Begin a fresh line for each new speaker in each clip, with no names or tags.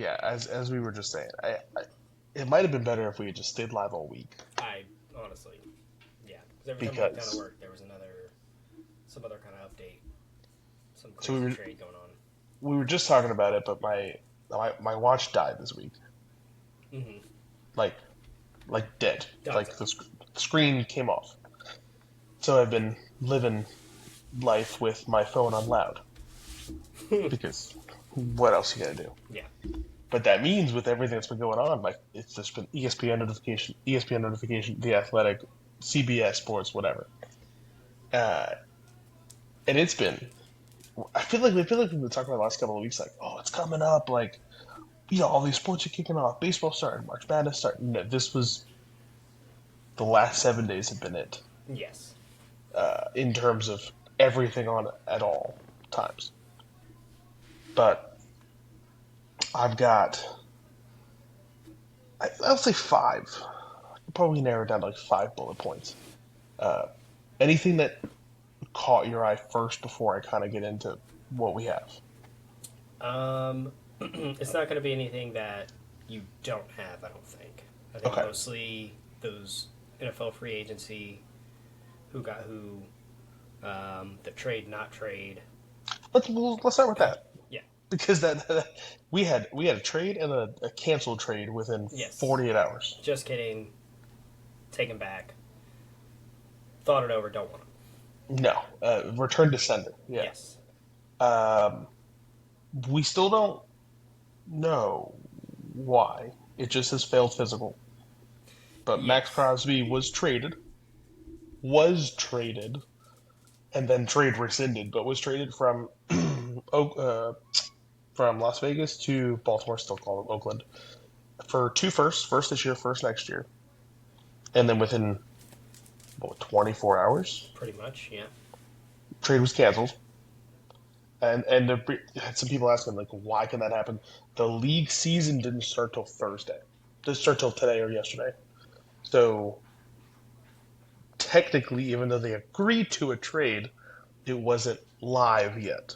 as we were just saying, it might have been better if we had just stayed live all week
I honestly, yeah, because every time I looked down at
because
work, there was some other kind of update, some
so
crazy trade going on.
we were just talking about it, but my watch died this week,
Mm-hmm.
like dead,
Dunzo.
like the screen came off. So I've been living life with my phone on loud because what else you gotta do?
Yeah.
But that means with everything that's been going on, like it's just been ESPN notification, The Athletic, CBS Sports, whatever, uh, and it's been. I feel like we've been talking about the last couple of weeks, like, oh, it's coming up, like all these sports are kicking off, baseball starting, March Madness starting. No, this was the last 7 days have been it
Yes.
in terms of everything on at all times. But I've got, I'll say five. I'll probably narrow it down to like 5 bullet points. Uh, Anything that caught your eye first before I kind of get into what we have?
It's not going to be anything that you don't have. I don't think. I think
Okay,
mostly those NFL free agency, who got who, the trade not trade.
let's start with that
Yeah.
because we had a trade and a canceled trade within
Yes.
48 hours.
Just kidding. Taken back. Thought it over. Don't want them.
No, return to sender. Yeah.
Yes.
Um, we still don't know why. It just has failed physical. But Max
Yes.
Crosby was traded, and then trade rescinded, but was traded from from Las Vegas to Baltimore, still called Oakland, for two firsts, first this year, first next year, and then within 24 hours,
Pretty much. Yeah.
trade was canceled. And had some people asking like, why can that happen? The league season didn't start till Thursday. Didn't start till today or yesterday. So technically, even though they agreed to a trade, it wasn't live yet.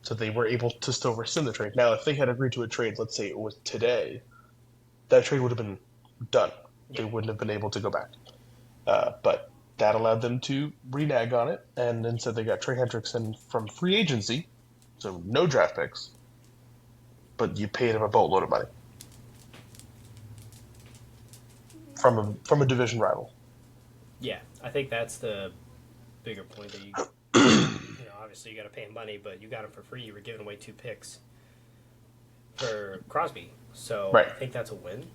So they were able to still rescind the trade. Now, if they had agreed to a trade, let's say it was today, that trade would have been done.
Yeah.
They wouldn't have been able to go back. But that allowed them to renege on it, and instead they got Trey Hendrickson from free agency, so no draft picks, but you paid him a boatload of money from a division rival.
Yeah. I think that's the bigger point that obviously you got to pay him money, but you got him for free. You were giving away 2 picks for Crosby, so
Right.
I think that's a win.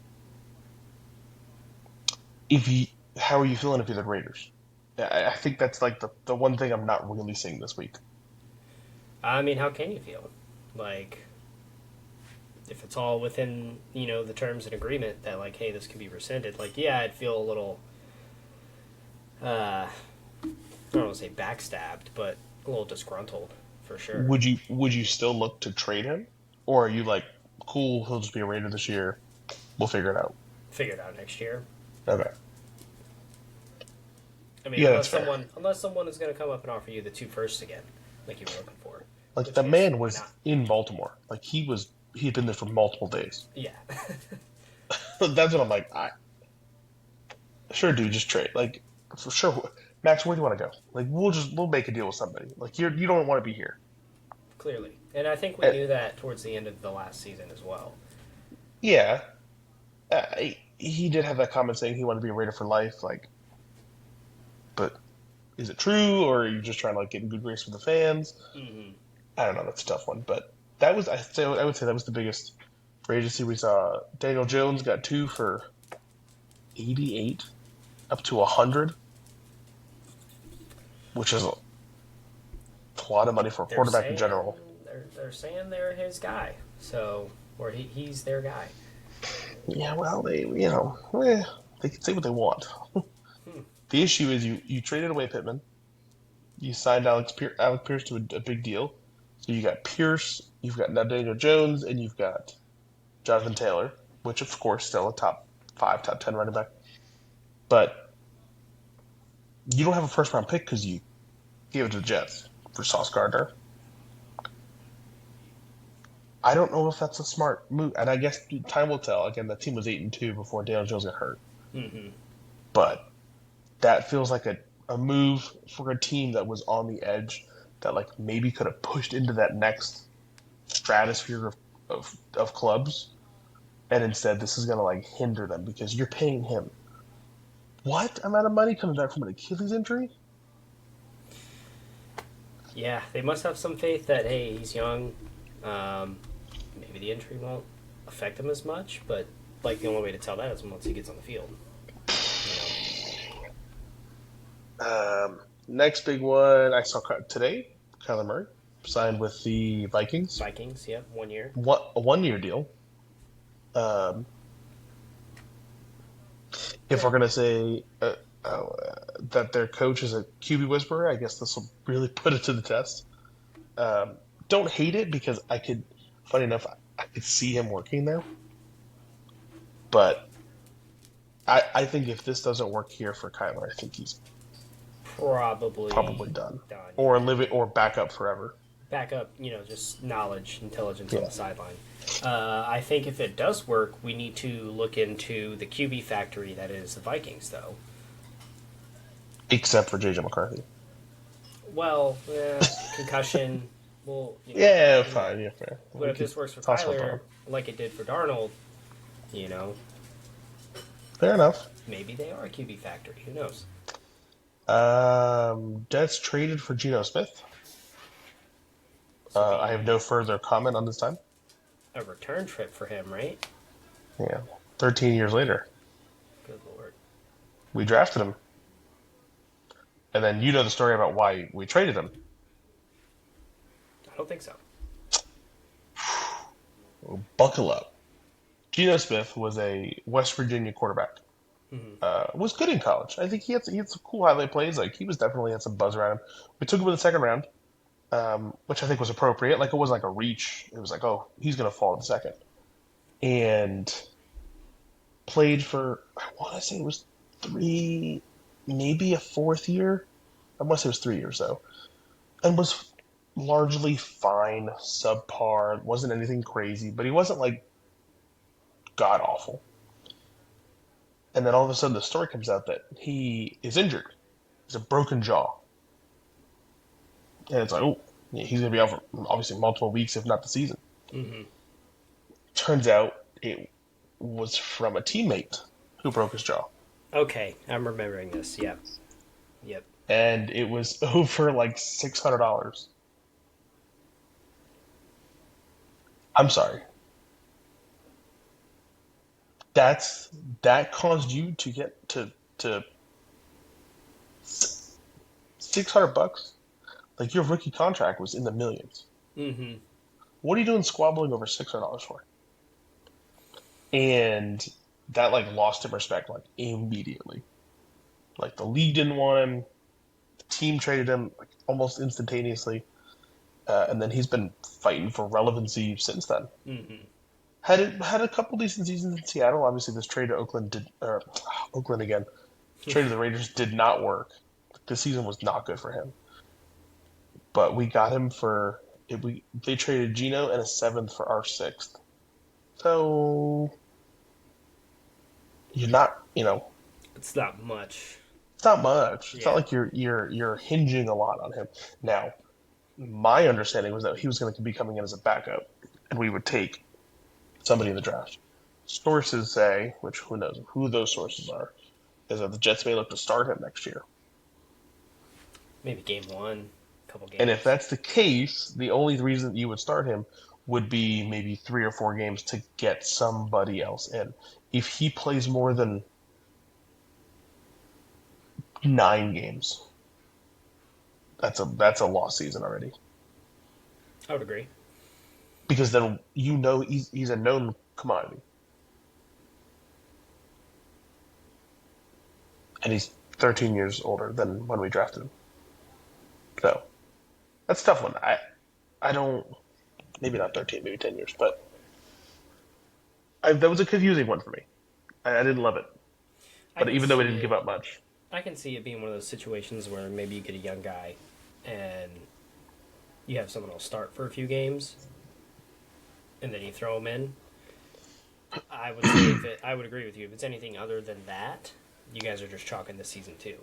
If you, how are you feeling if you're the Raiders? I think that's like the one thing I'm not really seeing this week.
I mean, how can you feel? Like, if it's all within, the terms and agreement that, like, hey, this can be rescinded, like, yeah, I'd feel a little, I don't want to say backstabbed, but a little disgruntled, for sure.
Would you still look to trade him, or are you like, cool, he'll just be a Raider this year, we'll figure it out?
Figure it out next year.
Okay,
I mean,
yeah, that's fair.
unless someone is going to come up and offer you the 2 firsts again, like you were looking for,
Like
which
the
case,
man
why
was
not?
in Baltimore, like he'd been there for multiple days.
Yeah.
That's what I'm like. I sure, dude, just trade. Like for sure, Max, where do you want to go? Like we'll make a deal with somebody. Like you don't want to be here.
Clearly. And I think we
And,
knew that towards the end of the last season as well.
yeah, he did have that comment saying he wanted to be a Raider for life. Like, but is it true, or are you just trying to like get in good grace with the fans?
Mm-hmm.
I don't know. That's a tough one, but I would say that was the biggest free agency we saw. Daniel Jones got two for 88, up to 100, which is a lot of money for a
They're
quarterback in
saying
general.
they're saying they're his guy. So, or he's their guy.
Yeah, well, they can say what they want.
Hmm.
The issue is you traded away Pittman, you signed Alex Pierce to a big deal, so you got Pierce, you've got now Daniel Jones, and you've got Jonathan Taylor, which of course still a top 5, top 10 running back, but you don't have a first round pick because you gave it to the Jets for Sauce Gardner. I don't know if that's a smart move, and I guess time will tell. Again, the team was 8-2 before Daniel Jones got hurt,
Mm-hmm.
but that feels like a move for a team that was on the edge that like maybe could have pushed into that next stratosphere of clubs, and instead this is going to like hinder them because you're paying him what amount of money coming back from an Achilles injury?
Yeah, they must have some faith that hey, he's young. Um, Maybe the injury won't affect him as much, but like the only way to tell that is once he gets on the field. You know,
Next big one I saw today, Kyler Murray signed with the Vikings,
Vikings, yeah, 1 year.
a 1 year deal. Um, if
Yeah,
we're gonna say that their coach is a QB whisperer, I guess this will really put it to the test. Um, don't hate it because I could, funny enough, I could see him working there. But I think if this doesn't work here for Kyler, I think he's
probably
probably done
done.
or
Yeah,
live it or back up forever.
back up. Just knowledge, intelligence on
Yeah,
the sideline. I think if it does work, we need to look into the QB factory that is the Vikings, though.
except for JJ McCarthy.
Well, concussion. Well,
Yeah,
you know.
fine, yeah, fair.
But
We
if
could
this works for
toss for
Kyler,
Bob.
like it did for Darnold, you know,
Fair enough.
maybe they are a QB factory. Who knows?
Jets traded for Geno Smith.
This would
I have no
be
further comment on this time.
a return trip for him, right?
Yeah, 13 years later,
Good lord.
we drafted him, and then you know the story about why we traded him.
I don't think so.
Well, buckle up. Geno Smith was a West Virginia quarterback.
Hmm.
Was good in college. I think he had some cool highlight plays. Like he was definitely had some buzz around him. We took him in the second round, which I think was appropriate. Like it wasn't like a reach. It was like, oh, he's gonna fall in the second. And played for I want to say it was three, maybe a fourth year. I want to say it was 3 years though, and was largely fine, subpar. Wasn't anything crazy, but he wasn't like god awful. And then all of a sudden, the story comes out that he is injured. He's a broken jaw, and it's like, oh, yeah, he's going to be out for obviously multiple weeks, if not the season.
Hmm.
Turns out it was from a teammate who broke his jaw,
Okay, I'm remembering this. Yep. Yep.
and it was over like $600. I'm sorry. That's that caused you to get to $600. Like your rookie contract was in the millions.
Hmm.
What are you doing squabbling over $600 for? And that like lost him respect like immediately. Like the league didn't want him, the team traded him like almost instantaneously, and then he's been fighting for relevancy since then.
Hmm.
Had a couple decent seasons in Seattle. Obviously, this trade to Oakland did, or Oakland again. Trade to the Raiders did not work. This season was not good for him. But we got him for it, we they traded Geno and a seventh for our sixth. So you're not,
It's not much.
it's not much. It's not
Yeah.
like you're hinging a lot on him. Now, my understanding was that he was going to be coming in as a backup, and we would take somebody in the draft. Sources say, which who knows who those sources are, is that the Jets may look to start him next year.
Maybe game one, couple
And if
games.
that's the case, the only reason you would start him would be maybe 3 or 4 games to get somebody else in. If he plays more than 9 games, that's a lost season already.
I would agree.
Because then he's a known commodity, and he's 13 years older than when we drafted him. So that's a tough one. I don't maybe not 13, maybe 10 years, but that was a confusing one for me. I didn't love it,
I
but
can
even though we
see
didn't give
it.
up much,
I can see it being one of those situations where maybe you get a young guy and you have someone else start for a few games, and then you throw him in. I would say if it, I would agree with you. If it's anything other than that, you guys are just chalking this season too.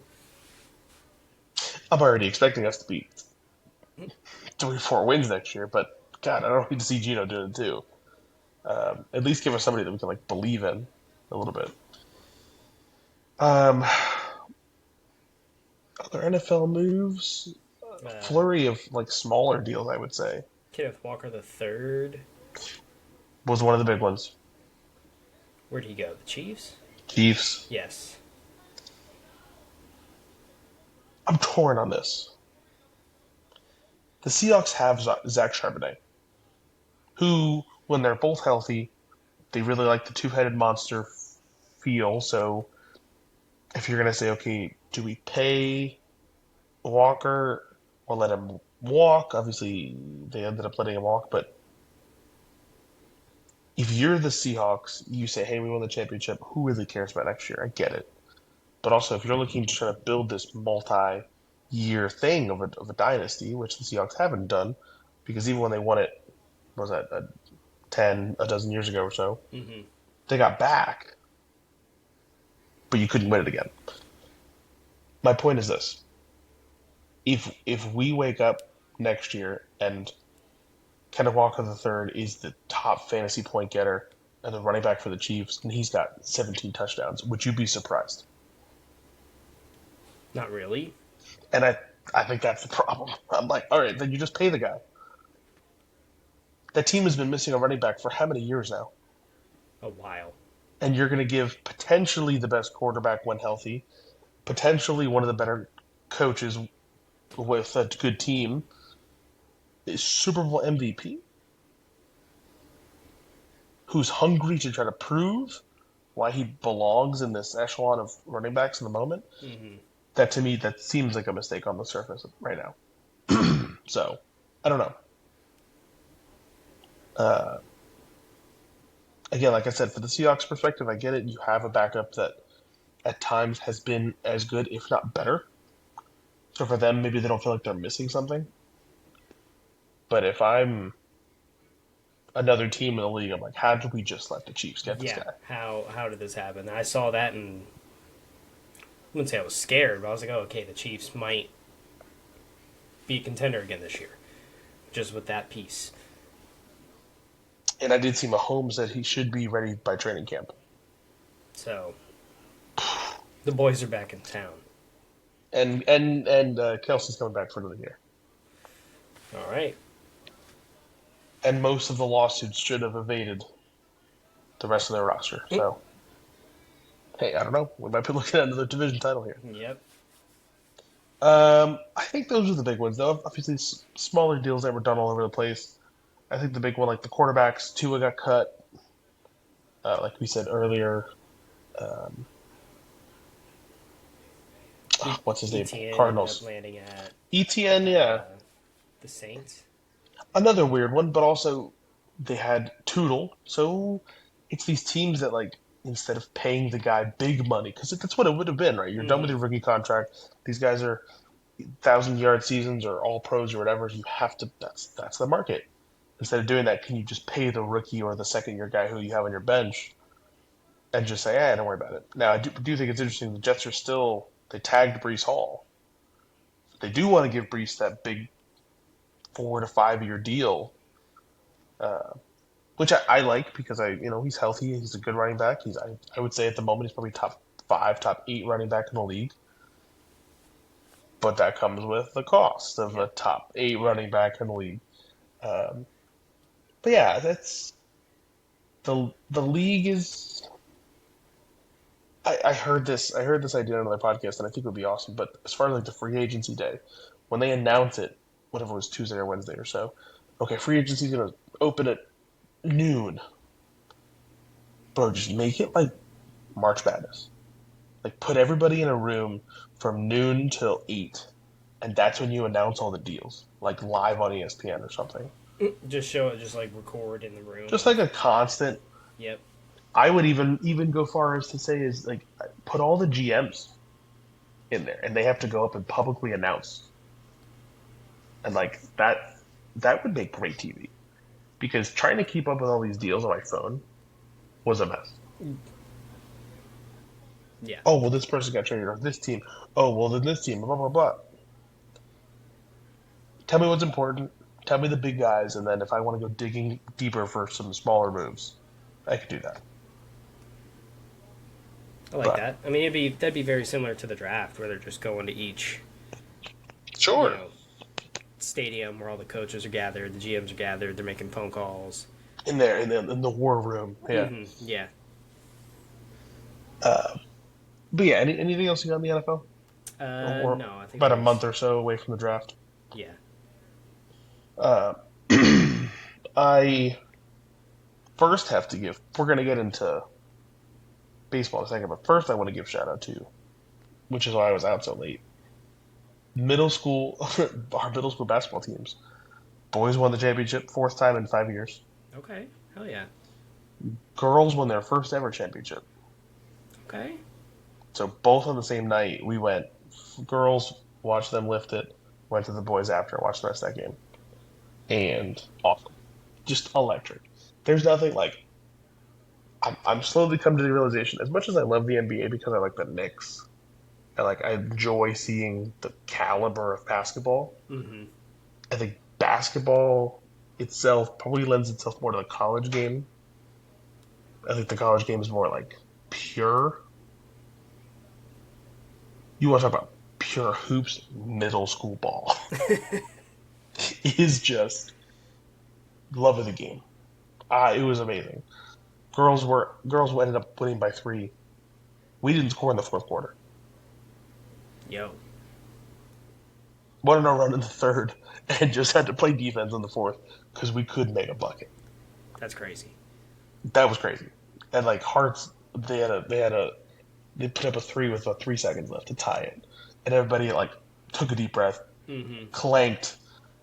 I'm already expecting us to be 3, 4 wins next year, but God, I don't need to see Gino doing it too. At least give us somebody that we can like believe in a little bit. Um, other NFL moves,
Uh,
flurry of like smaller deals, I would say,
Kenneth Walker the third.
was one of the big ones.
Where'd he go? The Chiefs.
Chiefs.
Yes.
I'm torn on this. The Seahawks have Zach Charbonnet, who, when they're both healthy, they really like the two-headed monster feel. So if you're gonna say, okay, do we pay Walker or let him walk? Obviously, they ended up letting him walk, but if you're the Seahawks, you say, hey, we won the championship. Who really cares about next year? I get it. But also, if you're looking to try to build this multi-year thing of a dynasty, which the Seahawks haven't done, because even when they won it, what was that, a dozen years ago or so,
Mm-hmm.
they got back, but you couldn't win it again. My point is this. If we wake up next year and Kenneth Walker III is the top fantasy point getter and the running back for the Chiefs, and he's got 17 touchdowns, would you be surprised?
Not really.
And I think that's the problem. I'm like, all right, then you just pay the guy. That team has been missing a running back for how many years now?
A while.
And you're going to give potentially the best quarterback when healthy, potentially one of the better coaches with a good team, is Super Bowl MVP, who's hungry to try to prove why he belongs in this echelon of running backs in the moment.
Mm-hmm.
That to me, that seems like a mistake on the surface right now. So, I don't know. Uh, Again, like I said, for the Seahawks perspective, I get it. You have a backup that at times has been as good, if not better. So for them, maybe they don't feel like they're missing something. But if I'm another team in the league, I'm like, how did we just let the Chiefs get this
Yeah.
guy?
How did this happen? I saw that and I wouldn't say I was scared, but I was like, oh, okay, the Chiefs might be a contender again this year, just with that piece.
And I did see Mahomes that he should be ready by training camp.
So the boys are back in town.
And Kelsey's coming back for another year.
All right.
And most of the lawsuits should have evaded the rest of their roster. So, hey, I don't know. We might be looking at another division title here.
Yep.
I think those are the big ones, though. Obviously, smaller deals that were done all over the place. I think the big one, like the quarterbacks, Tua got cut. Like we said earlier, um, what's his name?
ETN ended up
Cardinals.
landing at
ETN, yeah,
the Saints.
another weird one. But also, they had Toodle. So it's these teams that like instead of paying the guy big money, because that's what it would have been, right? You're done with
Mm-hmm.
your rookie contract. These guys are 1,000 yard seasons or all pros or whatever. You have to. That's the market. Instead of doing that, can you just pay the rookie or the second year guy who you have on your bench and just say, don't worry about it? Now, I do think it's interesting. The Jets are still, they tagged Brees Hall. They do want to give Brees that big 4 to 5 year deal, uh, which I like because he's healthy. He's a good running back. I would say at the moment, he's probably top 5, top 8 running back in the league. But that comes with the cost of a
Yep.
top 8 running back in the league. Um, but yeah, that's the league is. I heard this. I heard this idea on another podcast, and I think it would be awesome. But as far as like the free agency day, when they announce it, whatever it was Tuesday or Wednesday or so, okay, free agency is gonna open at noon. Bro, just make it like March Madness. Like put everybody in a room from noon till 8, and that's when you announce all the deals, like live on ESPN or something.
Just show it, just like record in the room
Just like
of.
a constant.
Yep.
I would even go far as to say is like put all the GMs in there, and they have to go up and publicly announce, and like that would make great TV because trying to keep up with all these deals on my phone was a mess.
Yeah.
Oh, well, this person got traded off this team. Oh, well, then this team, blah, blah, blah. Tell me what's important. Tell me the big guys, and then if I want to go digging deeper for some smaller moves, I could do that.
I like
But
that. I mean, that'd be very similar to the draft, where they're just going to each, you
sure,
know, stadium where all the coaches are gathered, the GMs are gathered, they're making phone calls.
in the war room, yeah.
Yeah.
Uh, but yeah, anything else you got in the NFL? Or
No, I think
about
that
a
was
month or so away from the draft.
yeah.
Uh, I first have to give. We're going to get into baseball in a second, but first I want to give shout out to, which is why I was out so late. Middle school, our middle school basketball teams. Boys won the championship, fourth time in 5 years.
Okay. Hell yeah.
Girls won their first ever championship.
Okay.
So both on the same night, we went. Girls watched them lift it. Went to the boys after, watched the rest of that game, and awesome, just electric. There's nothing like. I'm slowly coming to the realization. As much as I love the NBA because I like the Knicks, I enjoy seeing the caliber of basketball.
Mm-hmm.
I think basketball itself probably lends itself more to the college game. I think the college game is more like pure. You want to talk about pure hoops? Middle school ball is just love of the game. It was amazing. Girls ended up winning by 3. We didn't score in the fourth quarter.
Yo.
Went on a run in the third and just had to play defense in the fourth because we couldn't make a bucket.
That's crazy.
That was crazy. And like Hearts, they put up a 3 with about 3 seconds left to tie it, and everybody like took a deep breath,
Mm-hmm.
clanked,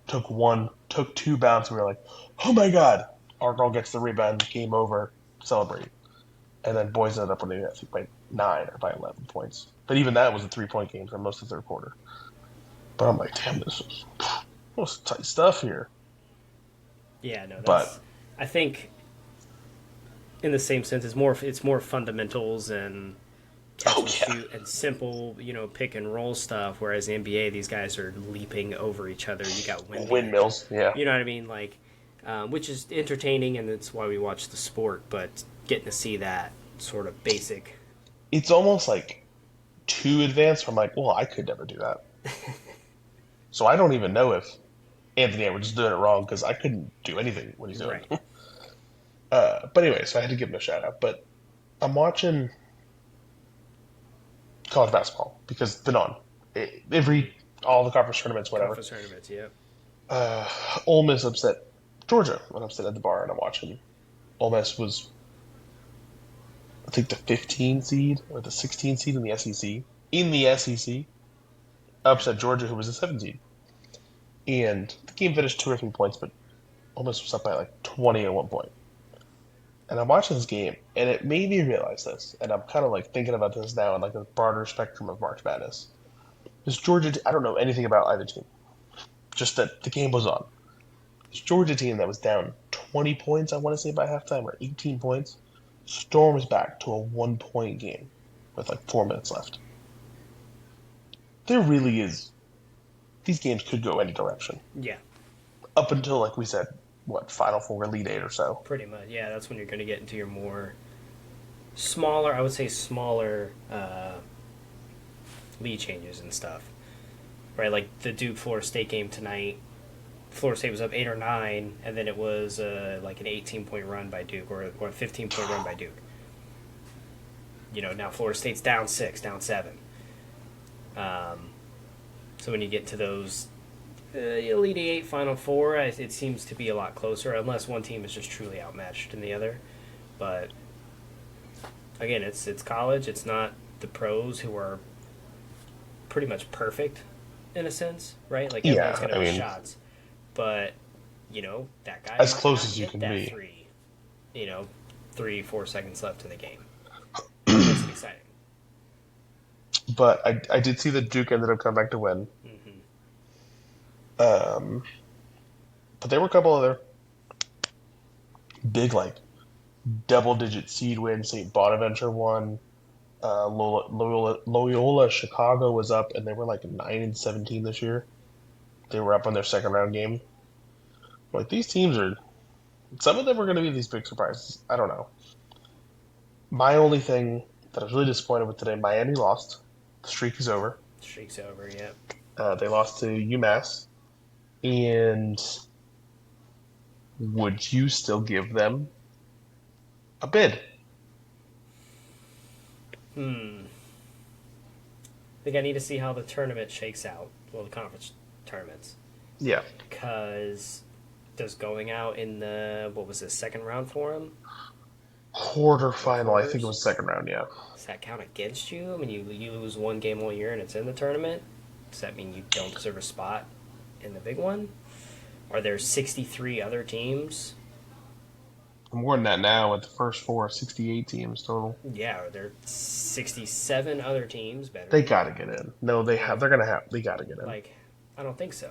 took 1, took 2 bounce. And we were like, oh my god! Our girl gets the rebound, game over, celebrate. And then boys ended up winning, I think, by 9 or by 11 points. But even that was a 3-point game for most of the third quarter. But I'm like, damn, this was tight stuff here.
Yeah. No,
But
that's. I think in the same sense, it's more fundamentals and catch
oh
and
yeah,
shoot and simple, pick and roll stuff. Whereas the NBA, these guys are leaping over each other. You got
windmills, yeah.
you know what I mean? Like, which is entertaining, and that's why we watch the sport. But getting to see that sort of basic,
It's almost like too advanced. I'm like, well, I could never do that. So I don't even know if Anthony Edwards is doing it wrong because I couldn't do anything what he's doing.
right?
But anyway, so I had to give him a shout out. But I'm watching college basketball because it's been on every all the conference tournaments, whatever.
Conference tournaments, yeah.
Uh, Ole Miss upset Georgia when I'm sitting at the bar and I'm watching. Ole Miss was, I think, the 15 seed or the 16 seed in the SEC. In the SEC, upset Georgia, who was the 7 seed. And the game finished 2 or 3 points, but Ole Miss was up by like 20 at one point. And I'm watching this game, and it made me realize this. And I'm kind of like thinking about this now in like a broader spectrum of March Madness. This Georgia, I don't know anything about either team. Just that the game was on. This Georgia team that was down 20 points, I want to say by halftime, or 18 points, storms back to a 1-point game with like 4 minutes left. There really is. These games could go any direction.
Yeah,
Up until, like we said, what, Final Four, Elite Eight or so.
pretty much. Yeah, that's when you're going to get into your more smaller, I would say smaller lead changes and stuff. Right, like the Duke Florida State game tonight. Florida State was up 8 or 9, and then it was like an 18-point run by Duke or a 15-point run by Duke. Now Florida State's down 6, down 7. So when you get to those Elite Eight, Final Four, it seems to be a lot closer, unless one team is just truly outmatched than the other. But again, it's college. It's not the pros who are pretty much perfect in a sense, right? Like everyone's
Yeah,
gonna
I
have
mean,
shots, but that guy
as
might
close
not
as you
get
can
that
be.
3. 3-4 seconds left in the game. That makes it exciting.
But I did see that Duke ended up coming back to win.
Mm-hmm.
Um, but there were a couple other big like double-digit seed win. St. Bonaventure won. Loyola Chicago was up, and they were like 9-17 this year. They were up on their second round game. Like these teams are, some of them are going to be these big surprises. I don't know. My only thing that I was really disappointed with today, Miami lost. The streak is over.
Streak's over. Yep.
They lost to UMass. And would you still give them a bid?
Hmm. I think I need to see how the tournament shakes out. Well, the conference tournaments.
Yeah.
Because does going out in the, what was this, second round for them? The
Quarterfinal, I think it
quarters?
was second round, yeah.
Does that count against you? I mean, you lose one game all year and it's in the tournament. Does that mean you don't deserve a spot in the big one? Are there 63 other teams?
More than that now with the first four, 68 teams total.
Yeah, are there 67 other teams better
They
than
got
you?
to get in. No, they have. They're gonna have. They got to get in.
Like, I don't think so.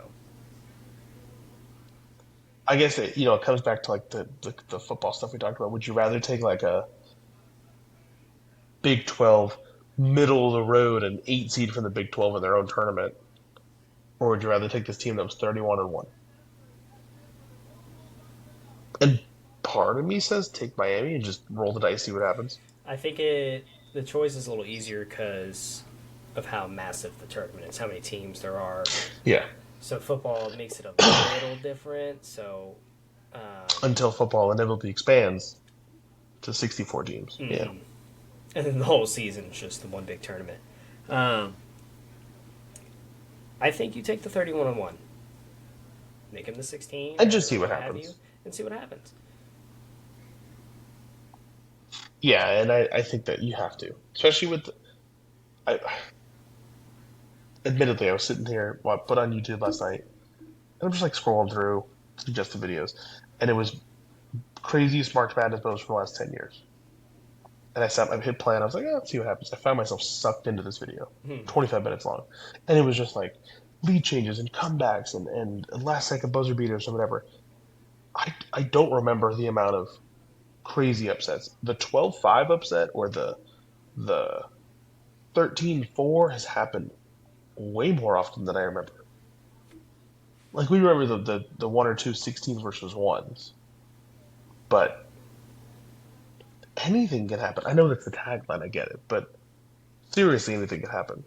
I guess it comes back to like the football stuff we talked about. Would you rather take like a Big 12 middle of the road and 8 seed from the Big 12 in their own tournament, or would you rather take this team that was 31-1? And part of me says take Miami and just roll the dice, see what happens.
I think the choice is a little easier because of how massive the tournament is, how many teams there are.
Yeah.
So football makes it a little different. So,
Until football inevitably expands to 64 teams. Yeah.
and then the whole season is just the one big tournament. Um, I think you take the 31-1, make him the 16,
And just see
or
what
have you,
happens.
and see what happens.
Yeah, and I think that you have to, especially with. I, admittedly, I was sitting here, put on YouTube last night, and I'm just like scrolling through suggested videos, and it was craziest March Madness moments from the last 10 years. And I hit play, and I was like, let's see what happens. I found myself sucked into this video, 25 minutes long, and it was just like lead changes and comebacks and last second buzzer beaters or whatever. I don't remember the amount of crazy upsets. The 12-5 upset or the 13-4 has happened way more often than I remember. Like we remember the one or two 16s versus ones, but anything can happen. I know that's the tagline, I get it, but seriously, anything can happen.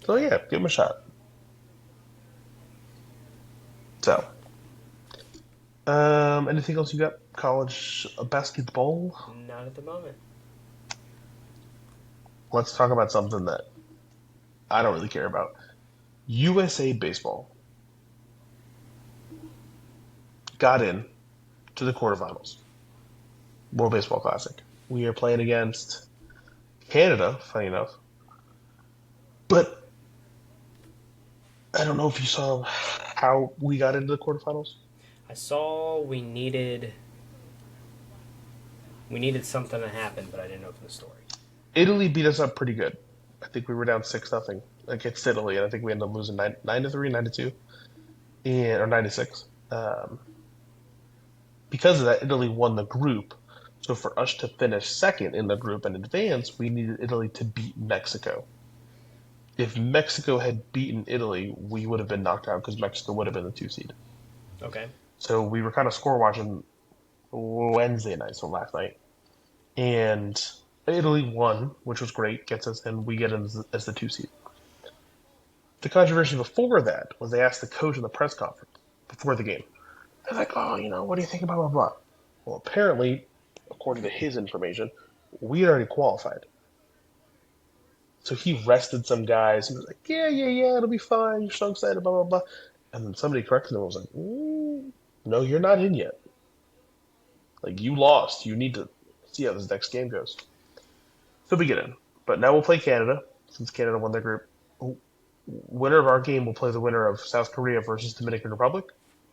So yeah, give him a shot. So, anything else you got? College basketball?
Not at the moment.
Let's talk about something that I don't really care about. USA Baseball got in to the quarterfinals. World Baseball Classic. We are playing against Canada, funny enough. But I don't know if you saw how we got into the quarterfinals.
I saw we needed something to happen, but I didn't know the story.
Italy beat us up pretty good. I think we were down 6-0 against Italy, and I think we ended up losing 9-3, 9-2, or 9-6. Because of that, Italy won the group. So for us to finish second in the group and advance, we needed Italy to beat Mexico. If Mexico had beaten Italy, we would have been knocked out because Mexico would have been the 2 seed.
Okay.
So we were kind of score watching Wednesday night, so last night, and Italy won, which was great, gets us, and we get in as the 2 seed. The controversy before that was they asked the coach in the press conference before the game. They're like, what do you think about blah, blah, blah? Well, apparently, according to his information, we had already qualified. So he rested some guys. He was like, yeah, it'll be fine. You're so excited, blah, blah, blah. And then somebody corrected him and was like, no, you're not in yet. Like, you lost. You need to see how this next game goes. So we get in. But now we'll play Canada, since Canada won their group. Winner of our game will play the winner of South Korea versus Dominican Republic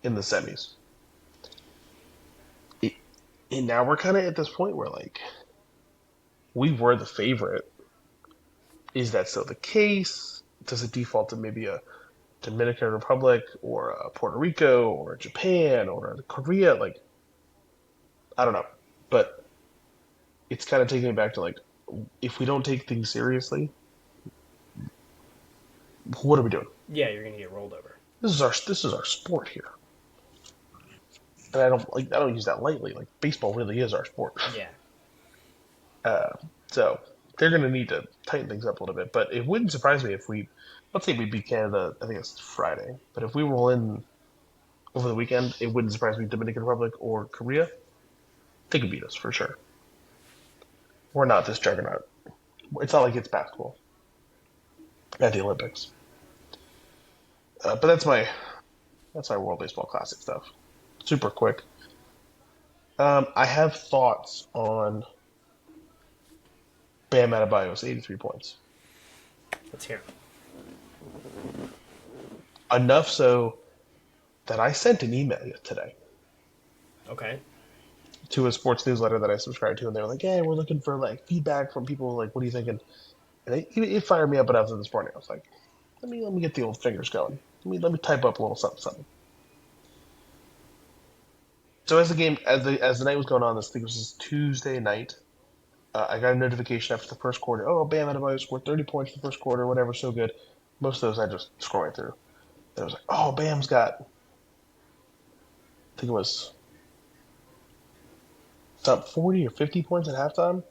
in the semis. And now we're kind of at this point where, like, we were the favorite. Is that still the case? Does it default to maybe a Dominican Republic or a Puerto Rico or Japan or Korea? Like, I don't know, but it's kind of taking me back to like, if we don't take things seriously, what are we doing?
Yeah, you're gonna get rolled over.
This is our sport here, and I don't use that lightly. Like baseball really is our sport.
Yeah,
Uh, so they're going to need to tighten things up a little bit. But it wouldn't surprise me if let's say we beat Canada. I think it's Friday. But if we roll in over the weekend, it wouldn't surprise me. Dominican Republic or Korea, they could beat us for sure. We're not this juggernaut. It's not like it's basketball at the Olympics. But that's my World Baseball Classic stuff. Super quick. I have thoughts on Bam Adebayo's 83 points.
let's hear 'em.
Enough so that I sent an email today
Okay.
to a sports newsletter that I subscribe to, and they were like, "Hey, we're looking for like feedback from people. Like, what are you thinking?" And it fired me up enough this morning. I was like, "Let me get the old fingers going. Let me type up a little something something." So as the night was going on, this thing was Tuesday night. I got a notification after the first quarter. Oh, Bam Adebayo scored 30 points in the first quarter. Whatever, so good. Most of those I just scrolling through. And I was like, "Oh, Bam's got." I think it was about 40 or 50 points at halftime.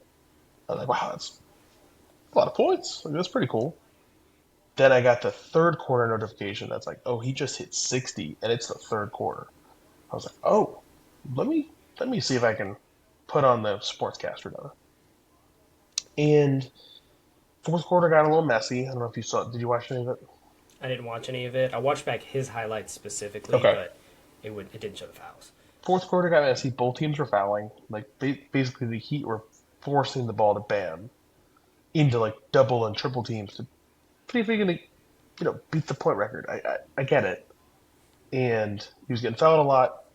I was like, "Wow, that's a lot of points. Like, that's pretty cool." Then I got the third quarter notification that's like, "Oh, he just hit 60, and it's the third quarter." I was like, "Oh, let me see if I can put on the sportscaster now." And fourth quarter got a little messy. I don't know if you saw it. Did you watch any of it?
I didn't watch any of it. I watched back his highlights specifically,
Okay.
but it didn't show the fouls.
Fourth quarter got messy. Both teams were fouling. Like basically, the Heat were forcing the ball to Bam into like double and triple teams to freaking beat the point record. I get it. And he was getting fouled a lot.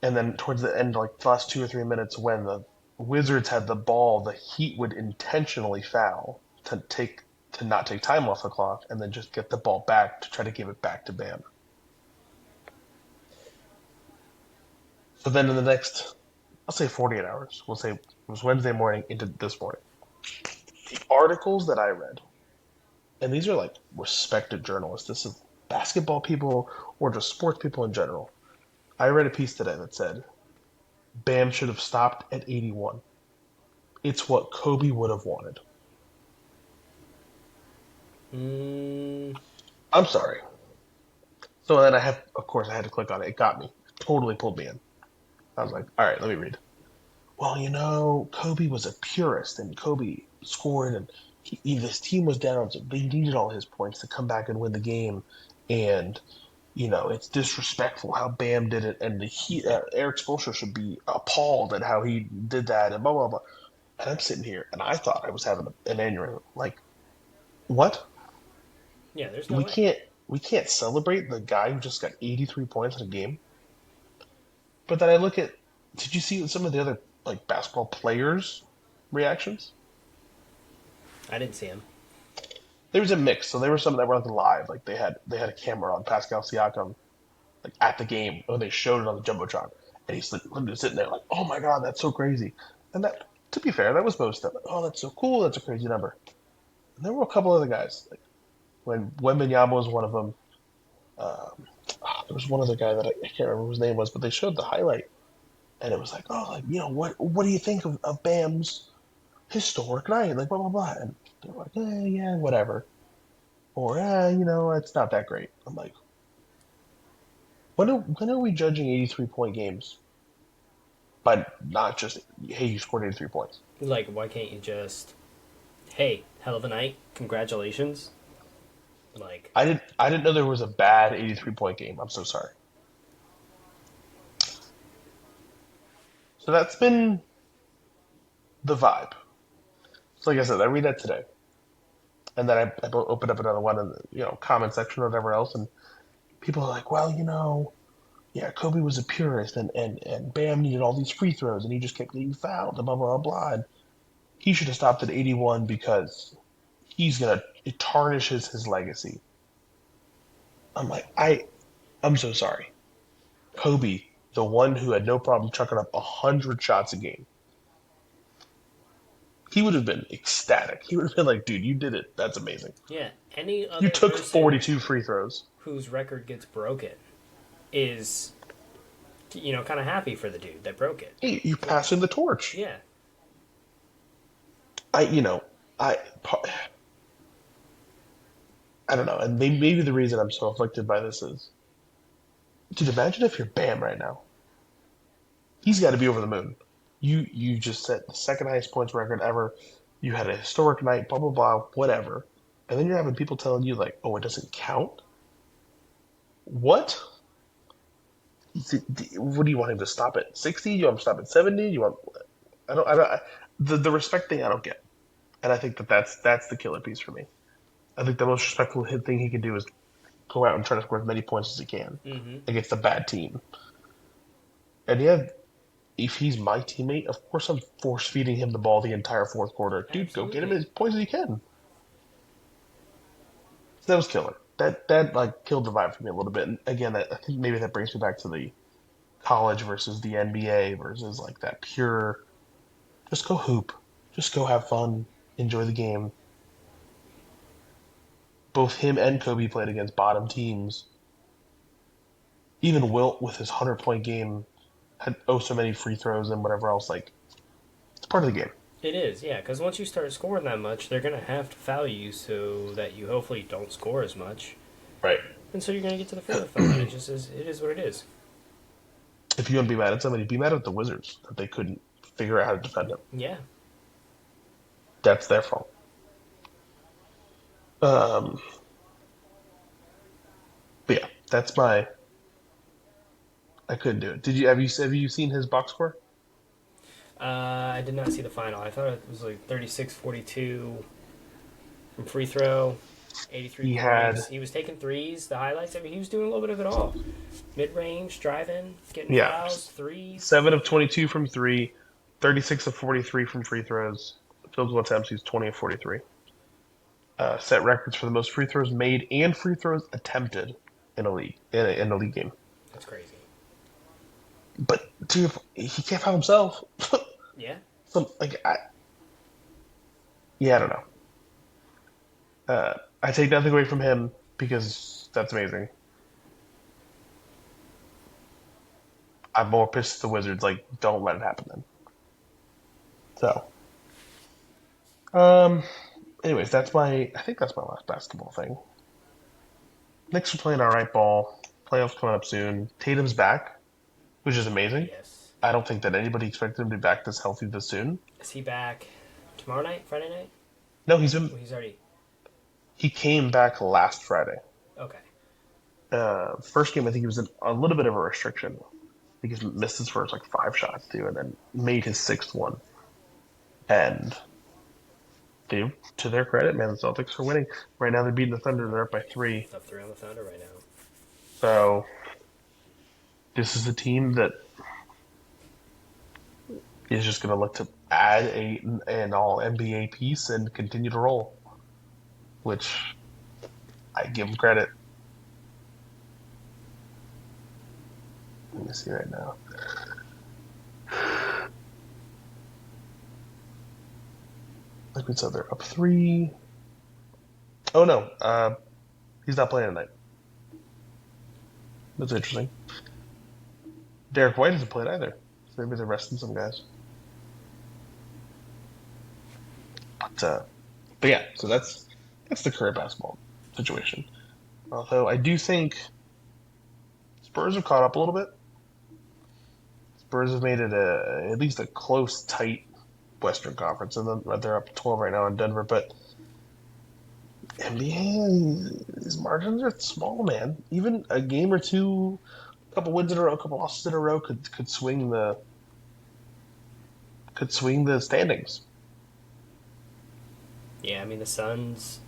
And then towards the end, like the last 2 or 3 minutes, when the Wizards had the ball, the Heat would intentionally foul to not take time off the clock, and then just get the ball back to try to give it back to Bam. So then in the next, I'll say 48 hours, we'll say it was Wednesday morning into this morning. The articles that I read, and these are like respected journalists. This is basketball people or just sports people in general. I read a piece today that said Bam should have stopped at 81. It's what Kobe would have wanted.
Mm,
I'm sorry. So then of course, I had to click on it. It got me. It totally pulled me in. I was like, all right, let me read. Well, Kobe was a purist, and Kobe scored, and his team was down, so they needed all his points to come back and win the game. And it's disrespectful how Bam did it, and Eric Spoelstra should be appalled at how he did that, and blah blah blah. And I'm sitting here, and I thought I was having an aneurysm. Like, what?
yeah, there's no
We
way.
can't we can't celebrate the guy who just got 83 points in a game. But then I look at, did you see some of the other like basketball players' reactions?
I didn't see him.
There was a mix. So there were some that were like live, like they had a camera on Pascal Siakam like at the game when they showed it on the jumbotron, and he's literally sitting there like, "Oh my god, that's so crazy!" And that, to be fair, that was most of it. Oh, that's so cool. That's a crazy number. And there were a couple other guys, like when Wembanyama was one of them. There was one other guy that I can't remember what his name was, but they showed the highlight, and it was like, "Oh, like what do you think of Bam's historic night?" Like blah blah blah, and they're like, yeah, whatever, or it's not that great. I'm like, when are we judging 83 point games by not just, hey, you scored 83 points?
Like, why can't you just, hey, hell of a night, congratulations? Like,
I didn't know there was a bad 83 point game. I'm so sorry. So that's been the vibe. So like I said, I read that today, and then I opened up another one in the comment section or whatever else, and people are like, well, yeah, Kobe was a purist, and Bam needed all these free throws, and he just kept getting fouled, and blah blah blah. And he should have stopped at 81 because he's gonna it tarnishes his legacy. I'm like, I'm so sorry. Kobe the one who had no problem chucking up 100 shots a game, he would have been ecstatic. He would have been like, "Dude, you did it. That's amazing.
Yeah, any
You
other
took
person
42 free throws.
whose record gets broken is, kind of happy for the dude that broke it.
Hey, you passing the torch."
Yeah,
I, you know, I, I don't know, and maybe the reason I'm so afflicted by this is, dude, imagine if you're Bam right now. He's got to be over the moon. You just set the second highest points record ever. You had a historic night, blah blah blah, whatever, and then you're having people telling you like, "Oh, it doesn't count." What? What do you want him to stop at 60? You want him to stop at 70? You want? The respect thing I don't get, and I think that's the killer piece for me. I think the most respectful thing he can do is go out and try to score as many points as he can against a bad team. And yeah, if he's my teammate, of course I'm force feeding him the ball the entire fourth quarter. Dude, go get him
absolutely.
as points as you can. So that was killer. That like killed the vibe for me a little bit. And again, I think maybe that brings me back to the college versus the NBA versus like that pure just go hoop. Just go have fun. Enjoy the game. Both him and Kobe played against bottom teams. Even Wilt with his 100-point game had so many free throws and whatever else. Like it's part of the game.
It is, yeah, because once you start scoring that much, they're going to have to foul you so that you hopefully don't score as much.
Right.
And so you're going to get to the free throw, and it is what it is.
If you want to be mad at somebody, be mad at the Wizards that they couldn't figure out how to defend him.
Yeah.
That's their fault. Um, but yeah, that's my. I couldn't do it. Did you have you seen his box score?
I did not see the final. I thought it was like 36-42 from free throw, 83
He had
points. He was taking threes, the highlights. I mean, he was doing a little bit of it all. Mid range, driving, getting
yeah,
fouls, threes.
7 of 22 from three, 36 of 43 from free throws. Field goal attempts, he's 20 of 43. Set records for the most free throws made and free throws attempted in a league in a league game.
That's crazy.
But dude, he can't foul himself.
Yeah.
So yeah, I don't know. I take nothing away from him because that's amazing. I'm more pissed at the Wizards. Like, don't let it happen then. So, um, anyways, that's my. I think that's my last basketball thing. Knicks are playing all right ball. Playoffs coming up soon. Tatum's back, which is amazing.
Yes.
I don't think that anybody expected him to be back this healthy this soon.
Is he back tomorrow night? Friday night?
No, he's been.
Well, he's already.
He came back last Friday.
Okay.
First game, I think he was in a little bit of a restriction. I think he missed his first like 5 shots too, and then made his sixth one. And they, to their credit, man, the Celtics are winning. Right now, they're beating the Thunder. They're up by 3.
Up 3 on the Thunder right now.
So this is a team that is just going to look to add an All NBA piece and continue to roll, which I give them credit. Let me see right now. Like we said, they're up 3. Oh no, he's not playing tonight. That's interesting. Derek White hasn't played either, so maybe they're resting some guys. But yeah, so that's the current basketball situation. Although I do think Spurs have caught up a little bit. Spurs have made it at least a close, tight Western Conference, and then they're up 12 right now in Denver. But NBA, these margins are small, man. Even a game or two, a couple wins in a row, a couple losses in a row could swing the standings.
Yeah, I mean the Suns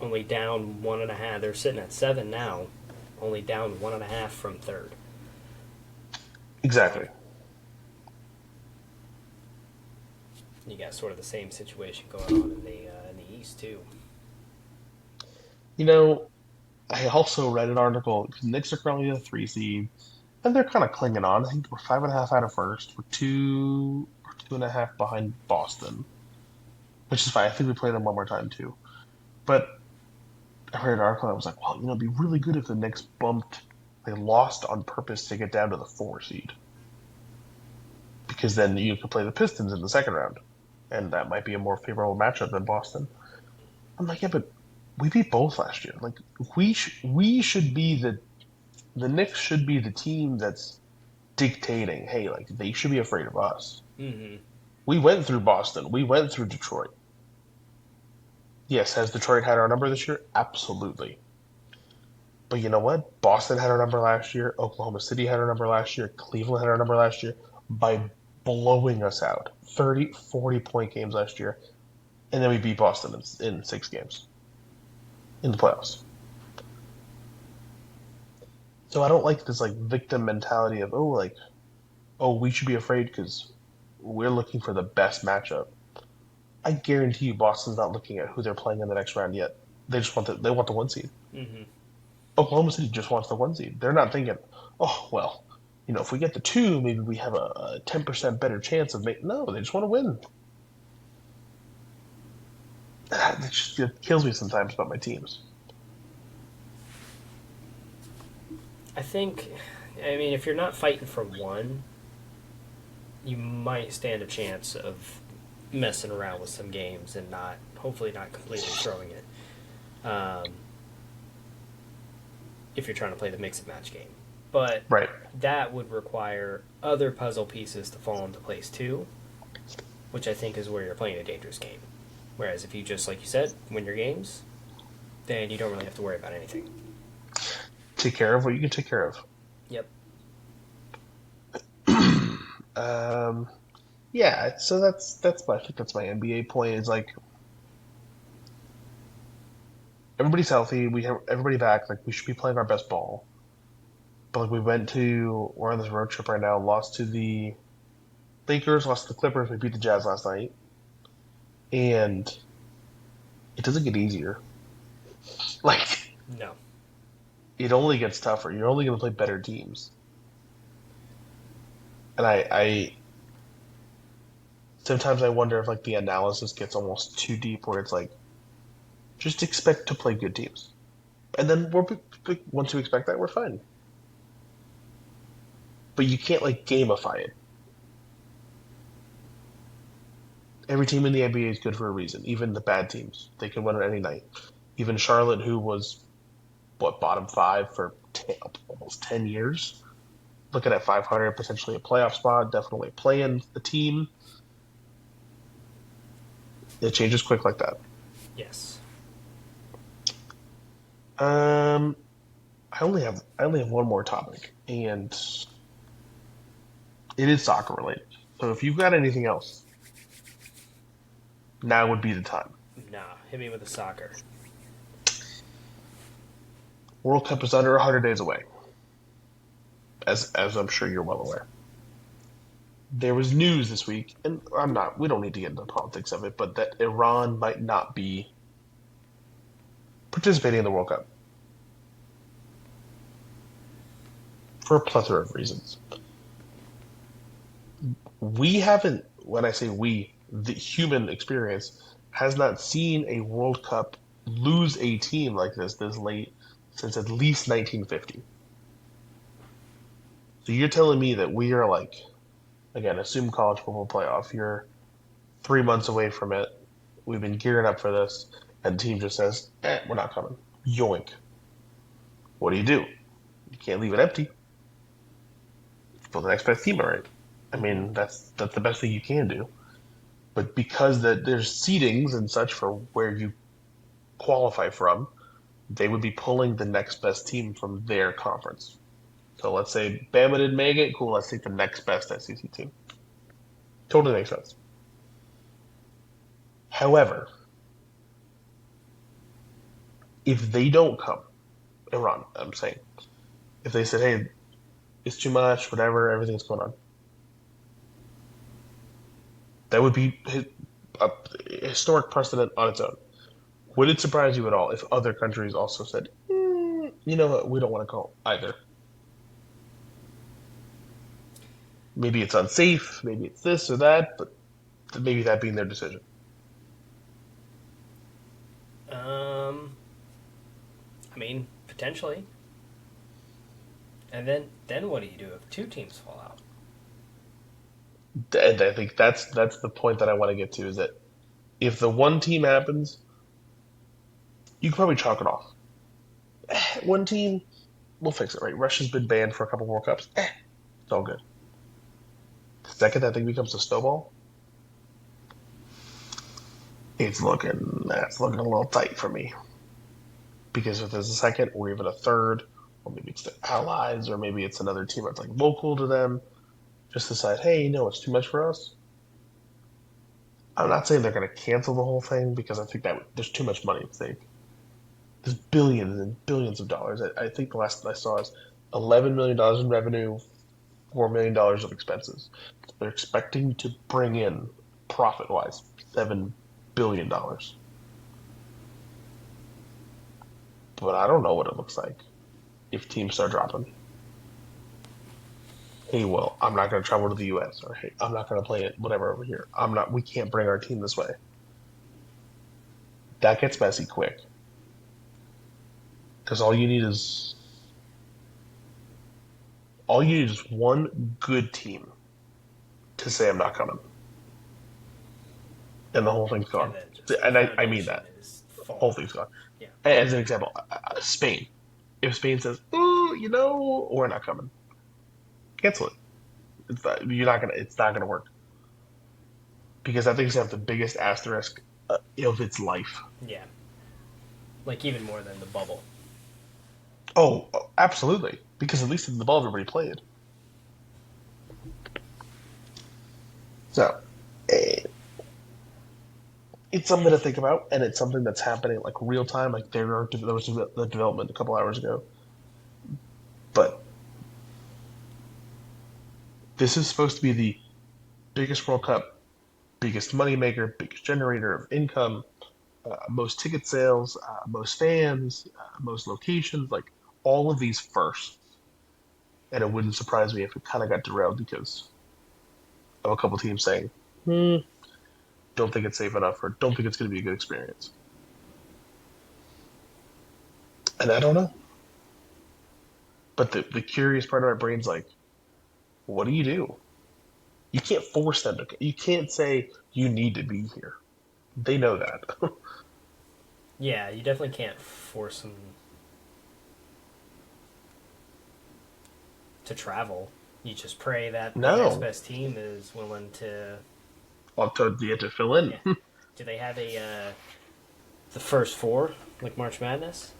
only down 1.5. They're sitting at 7 now, only down 1.5 from third.
Exactly.
You got sort of the same situation going on in the East too.
You know, I also read an article. The Knicks are currently a 3 seed. and they're kind of clinging on. I think we're 5.5 out of first. We're 2.5 behind Boston, which is fine. I think we play them one more time too. But I read an article. And I was like, well, it'd be really good if the Knicks they lost on purpose to get down to the 4 seed, because then you could play the Pistons in the second round, and that might be a more favorable matchup than Boston. I'm like, yeah, but we beat both last year. Like we should be the Knicks should be the team that's dictating. Hey, like they should be afraid of us.
Mm-hmm.
We went through Boston. We went through Detroit. Yes, has Detroit had our number this year? Absolutely. But you know what? Boston had our number last year. Oklahoma City had our number last year. Cleveland had our number last year by blowing us out. 30, 40 point games last year. And then we beat Boston in 6 games in the playoffs. So I don't like this like victim mentality of, we should be afraid because we're looking for the best matchup. I guarantee you Boston's not looking at who they're playing in the next round yet. They want the 1 seed.
Mm-hmm.
Oklahoma City just wants the 1 seed. They're not thinking, oh well, if we get the 2, maybe we have a 10% better chance of making. No, they just want to win. It kills me sometimes about my teams.
I think, I mean, if you're not fighting for one, you might stand a chance of messing around with some games and hopefully not completely throwing it. If you're trying to play the mix and match game. But
Right.
that would require other puzzle pieces to fall into place too, which I think is where you're playing a dangerous game. Whereas if you just, like you said, win your games, then you don't really have to worry about anything.
Take care of what you can take care of.
Yep.
Um, yeah. So I think that's my NBA point. Is like everybody's healthy. We have everybody back. Like we should be playing our best ball. But like we're on this road trip right now. Lost to the Lakers. Lost to the Clippers. We beat the Jazz last night, and it doesn't get easier. Like
No.
it only gets tougher. You're only going to play better teams. And I sometimes I wonder if like the analysis gets almost too deep, where it's like just expect to play good teams, and then once you expect that, we're fine. But you can't like gamify it. Every team in the NBA is good for a reason. Even the bad teams, they can win on any night. Even Charlotte, who was bottom 5 for almost 10 years, looking at 500, potentially a playoff spot, definitely playing the team. It changes quick like that.
Yes.
I only have one more topic, and it is soccer related. So if you've got anything else, now would be the time.
Nah. Hit me with the soccer.
World Cup is under 100 days away, as I'm sure you're well aware. There was news this week, and we don't need to get into the politics of it, but that Iran might not be participating in the World Cup for a plethora of reasons. We haven't, when I say we, the human experience has not seen a World Cup lose a team like this late since at least 1950. So you're telling me that we are like, again, assume college football playoff. You're 3 months away from it. We've been gearing up for this, and the team just says, we're not coming. Yoink. What do? You can't leave it empty. Put the next best team, all right? I mean, that's the best thing you can do. But because there's seedings and such for where you qualify from, they would be pulling the next best team from their conference. So let's say Bama didn't make it. Cool, let's take the next best SEC team. Totally makes sense. However, if they don't come, Iran, I'm saying, if they said, hey, it's too much, whatever, everything's going on, that would be a historic precedent on its own. Would it surprise you at all if other countries also said, you know what, we don't want to go either? Maybe it's unsafe, maybe it's this or that, but maybe that being their decision.
Um, I mean, potentially. And then what do you do if two teams fall out?
And I think that's the point that I want to get to is that if the one team happens, you can probably chalk it off. One team, we'll fix it, right? Russia's been banned for a couple World Cups. It's all good. The second that thing becomes a snowball, it's looking a little tight for me. Because if there's a second or even a third, or maybe it's their allies, or maybe it's another team that's like local to them, just decide, hey, it's too much for us. I'm not saying they're going to cancel the whole thing because I think that there's too much money at stake. There's billions and billions of dollars. I think the last I saw is $11 million in revenue, $4 million of expenses. They're expecting to bring in profit wise $7 billion. But I don't know what it looks like if teams start dropping. Hey, well, I'm not going to travel to the U.S. or hey, I'm not going to play it, whatever over here. I'm not. We can't bring our team this way. That gets messy quick because all you need is one good team to say I'm not coming, and the whole thing's
And
gone.
then just the
And I mean
foundation
that
is
the whole
falling.
thing's gone.
Yeah.
As an example, Spain. If Spain says, "Ooh, we're not coming," cancel it. You're not gonna. It's not gonna work because I think it's have the biggest asterisk of its life.
Yeah. Like even more than the bubble.
Oh, absolutely. Because at least in the ball everybody played. So eh, it's something to think about, and it's something that's happening like real time. Like there was the development a couple hours ago, but this is supposed to be the biggest World Cup, biggest moneymaker, biggest generator of income, most ticket sales, most fans, most locations, like all of these first. And it wouldn't surprise me if it kind of got derailed because of a couple teams saying, hmm, don't think it's safe enough or don't think it's going to be a good experience. And I don't know. But the curious part of my brain's like, what do you do? You can't force them to. You can't say you need to be here. They know that.
Yeah, you definitely can't force them to travel. You just pray that the next
No,
best team is willing to.
I'll tell you have to fill in.
Yeah. Do they have a the first four like March Madness?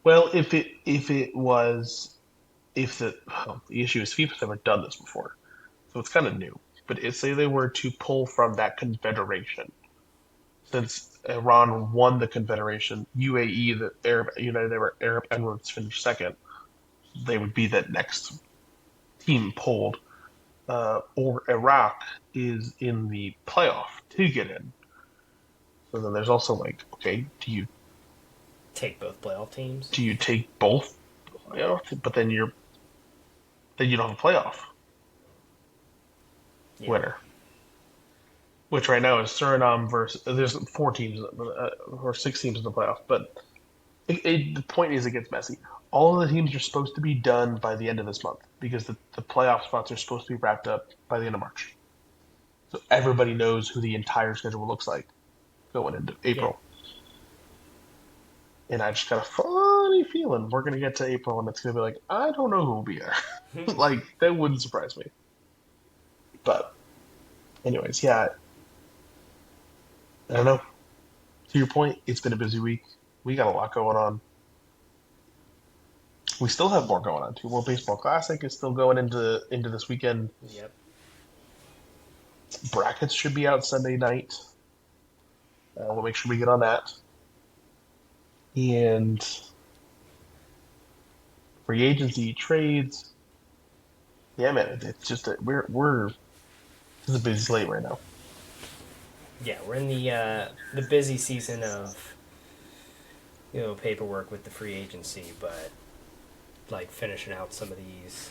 Well, if the issue is FIFA's never done this before, so it's kind of new. But say they were to pull from that confederation, since Iran won the confederation, UAE, the Arab Emirates finished second. They would be that next team pulled, or Iraq is in the playoff to get in. So then there's also like, okay,
Take both playoff teams.
do you take both? But then you don't have a playoff
Yeah.
winner, which right now is Suriname versus. There's four teams or six teams in the playoff, but the point is it gets messy. All of the teams are supposed to be done by the end of this month because the playoff spots are supposed to be wrapped up by the end of March. So everybody knows who the entire schedule looks like going into
Yeah.
April. And I just got a funny feeling we're gonna get to April and it's gonna be like, I don't know who will be there. Like that wouldn't surprise me. But anyways, yeah, I don't know. To your point, it's been a busy week. We got a lot going on. We still have more going on too. World Baseball Classic is still going into this weekend.
Yep.
Brackets should be out Sunday night. We'll make sure we get on that. And free agency trades. Yeah, man, it's just that we're this is a busy slate right now.
Yeah, we're in the busy season of paperwork with the free agency, but like finishing out some of these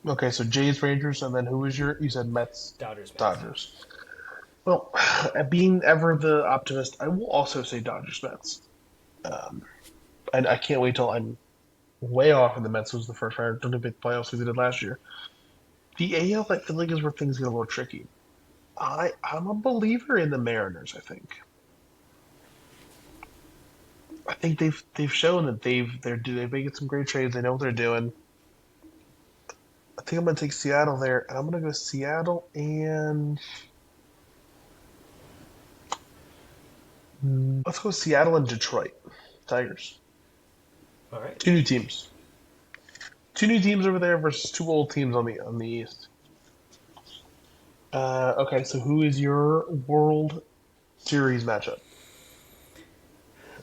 Okay, so Jays, Rangers, and then who was your? You said Mets,
Dodgers, Mets.
Dodgers. Well, being ever the optimist, I will also say Dodgers, Mets. Um, and I can't wait till I'm way off and the Mets was the first round. Don't make the playoffs like they did last year. The AL, I feel like, is where things get a little tricky. I'm a believer in the Mariners. I think they've shown that they're making some great trades. They know what they're doing. I think I'm gonna take Seattle there, and I'm gonna go Seattle and let's go Seattle and Detroit Tigers.
All right.
Two new teams. Two new teams over there versus two old teams on the East. Okay, so who is your World Series matchup?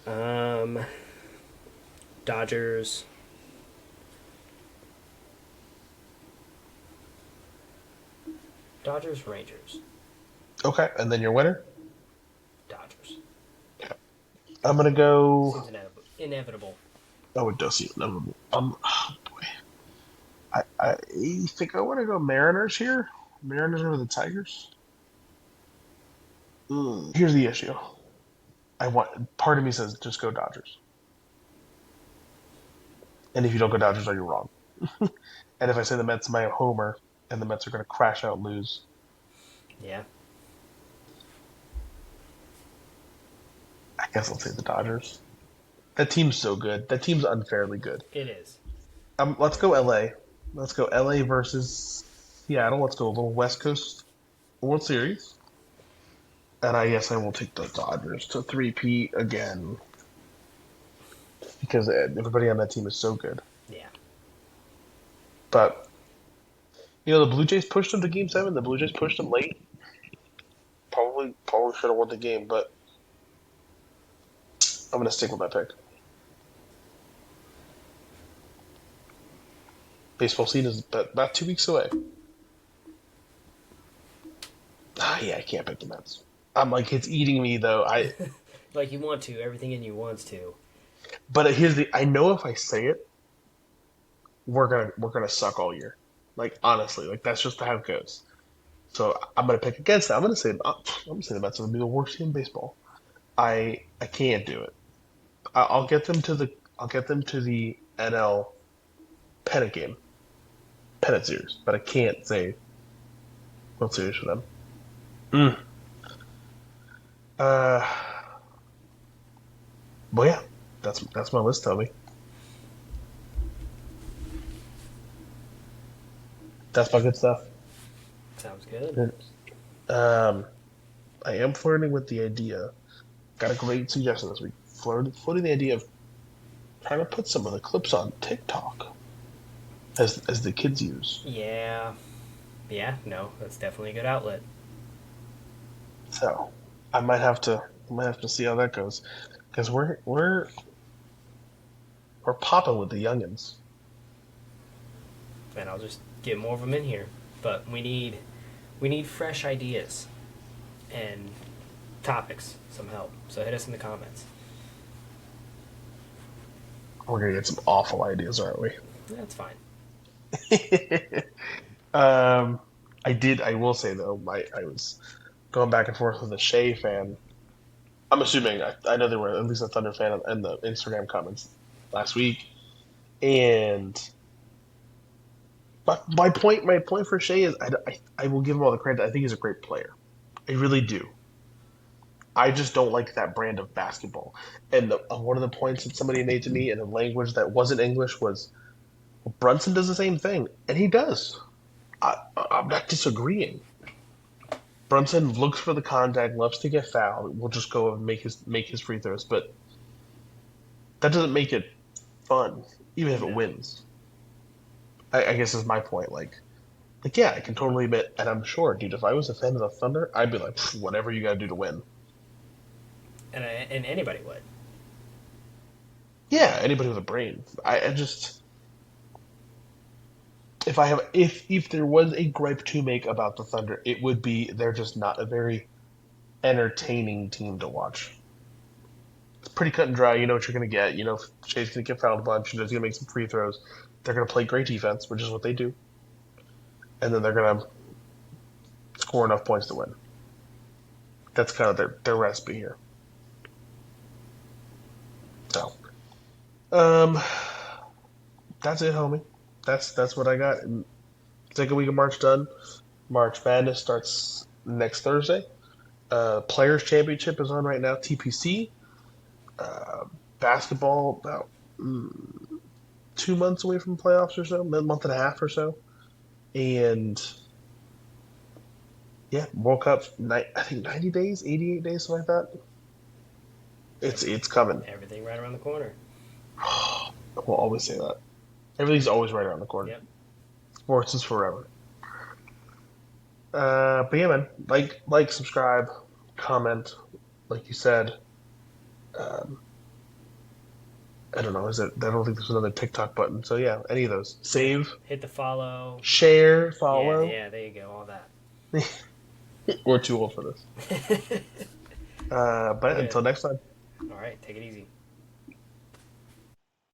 Um, Dodgers. Dodgers, Rangers.
Okay, and then your winner?
Dodgers.
I'm gonna go.
Seems inevitable.
Oh, it does seem inevitable. Oh boy, I think I want to go Mariners here. Mariners over the Tigers. Here's the issue. I want. Part of me says just go Dodgers, and if you don't go Dodgers, are you wrong? And if I say the Mets, my homer, and the Mets are going to crash out and lose.
Yeah.
I guess I'll say the Dodgers. That team's so good. That team's unfairly good.
It is.
Let's go LA. Let's go LA versus Seattle. Let's go a little West Coast World Series. And I guess I will take the Dodgers to three-peat again because everybody on that team is so good.
Yeah.
But the Blue Jays pushed them to Game 7. The Blue Jays pushed them late. Probably should have won the game, but I'm gonna stick with my pick. Baseball season is about 2 weeks away. Yeah, I can't pick the Mets. I'm like it's eating me though.
Like you want to. Everything in you wants to.
But here's the. I know if I say it, we're gonna suck all year. Like honestly, like that's just how it goes. So I'm gonna pick against it. I'm gonna say the Mets are gonna be the worst team in baseball. I can't do it. I'll get them to the NL pennant game, pennant series, but I can't say World Series for them. Mm. Uh, but yeah, that's my list, Toby. That's my good stuff.
Sounds good.
Um, I am flirting with the idea. Got a great suggestion this week. Floating the idea of trying to put some of the clips on TikTok as the kids use.
Yeah. Yeah. No, that's definitely a good outlet.
So I might have to see how that goes because we're popping with the youngins.
And I'll just get more of them in here. But we need fresh ideas and topics. Some help. So hit us in the comments.
We're gonna get some awful ideas, aren't we?
That's fine.
um, I will say though, I was going back and forth with a Shea fan. I'm assuming I know there were at least a Thunder fan in the Instagram comments last week, and but my point for Shea is I will give him all the credit. I think he's a great player. I really do. I just don't like that brand of basketball. And one of the points that somebody made to me in a language that wasn't English was well, Brunson does the same thing, and he does. I'm not disagreeing. Brunson looks for the contact, loves to get fouled. Will just go and make his free throws, but that doesn't make it fun, even if it
No.
wins. I guess is my point. Like yeah, I can totally admit, and I'm sure, dude. If I was a fan of the Thunder, I'd be like, whatever you got to do to win.
And anybody would.
Yeah, anybody with a brain. I just if there was a gripe to make about the Thunder, it would be they're just not a very entertaining team to watch. It's pretty cut and dry. You know what you're going to get. You know if Shea's going to get fouled a bunch. He's going to make some free throws. They're going to play great defense, which is what they do. and then they're gonna score enough points to win. That's kind of their recipe here. So, um, that's it, homie. That's what I got. Second week of March done. March Madness starts next Thursday. Players Championship is on right now. TPC. Uh, Basketball about 2 months away from playoffs or so, a month and a half or so, and yeah, World Cup. I think 90 days, 88 days, something like that.
Every,
It's coming.
everything right around the corner.
We'll always say that. Everything's always right around the corner.
Yep.
Sports is forever. But yeah, man, subscribe, comment, like you said. Um, I don't know. I don't think there's another TikTok button. So yeah, any of those. Save,
Hit the follow.
share,
Yeah,
follow.
yeah, there you go. All that.
We're too old for this. But
Okay.
until next time.
All right, take it easy.